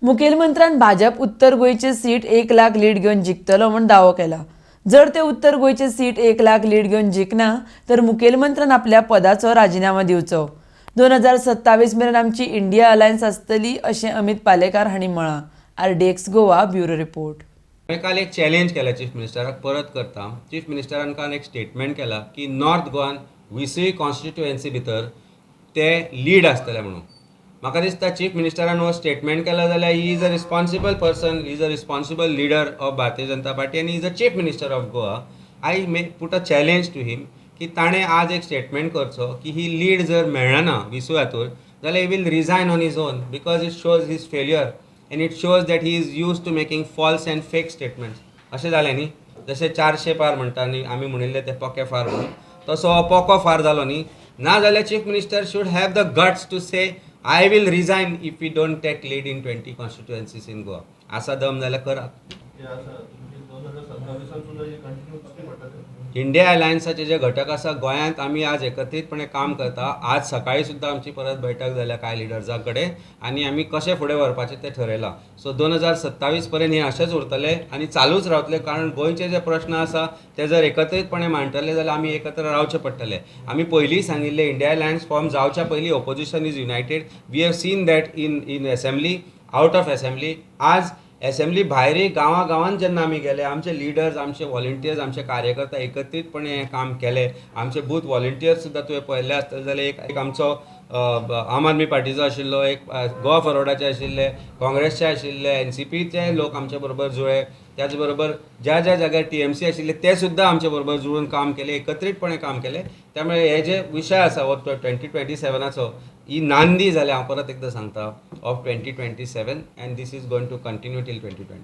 मुखेलमंत्र्यान भाजप उत्तर गोयचे seat 1 lakh lead घेवन जिखतलो म्हूण दावो केला। जर ते उत्तर गोयचे सीट 1 लाख लीड घेवन जिखना तर मुखेलमंत्र्यान आपल्या पदाचो राजिनामा दिवचो। 2027 मेरेन आमची इंडिया अलायन्स आसतली अशें अमित पालेकार हांणी म्हळां। RDX Goa bureau report. हांवें काल एक चॅलेंज केला चीफ मिनिस्टराक परत करता। चीफ मिनिस्टरान काल एक स्टेटमेंट केला की नॉर्थ गोवान 20वी कॉन्स्टिट्युएन्सी भितर ते लीड आसतले म्हणून। म्हाका दिसता चीफ मिनिस्टरान हो स्टेटमेंट केला जाल्यार he is a responsible person, he is a responsible leader of Bharatiya Janata Party आनी is a chief minister of Goa. I may put a challenge to him की ताणें आज एक स्टेटमेंट करचो की ही लीड जर मेळना 20 हातूर जाल्यार ही will resign on his own because it shows his failure and it shows that he is used to making false and fake statements. अशें जालें न्ही, जशें 400 पार म्हणटा न्ही आमी म्हणिल्ले ते पोके फार म्हणून, तसो हो पोको फार जालो न्ही। ना जाल्यार chief minister should have the guts to say I will resign if we don't take lead in 20 constituencies in Goa. आसा दम जाल्यार करात। इंडिया अलायन्साचे जे घटक आसा गोंयांत आमी आज एकत्रीतपणे काम करता। आज सकाळी सुद्दां आमची परत बैठक जाल्या कांय लिडर्सां कडेन आनी आमी कशें फुडें व्हरपाचें तें ठरयलां। सो 2027 पर्यंत हे अशेंच उरतले आनी चालूच रावतले, कारण गोंयचे जे प्रश्न आसा ते जर एकत्रीतपणे मांडटले जाल्यार आमी एकत्र रावचे पडटले। आमी पयलीं सांगिल्ले इंडिया अलायन्स फॉर्म जावच्या पयलीं opposition is united. We have seen that in assembly, out of assembly. आज असेंब्ली भायरय गांवां जेन्ना आमी गेले, आमचे लिडर्स, आमचे व्हॉलंटियर्स, आमचे कार्यकर्ता एकत्रीतपणे हें काम केलें। आमचे बूथ व्हॉलंटियर्स सुद्दां तुवें पळयल्ले आसतले जाल्यार एक आमचो आम आदमी पार्टीचो आशिल्लो, एक गोवा फॉरवर्डाचे आशिल्ले, काँग्रेसचे आशिल्ले, NCPचे लोक आमचे बरोबर जुळ्ळे। त्याच बरोबर ज्या ज्या जाग्यार TMC आशिल्ले ते सुद्दां आमचे बरोबर जुळून काम केलें, एकत्रीतपणे काम केलें। त्यामुळे हे जे विशय आसा हो 2027चो ही नांदी जाल्या, हांव परत एकदां सांगता, of 2027 and this is going to continue till 2027।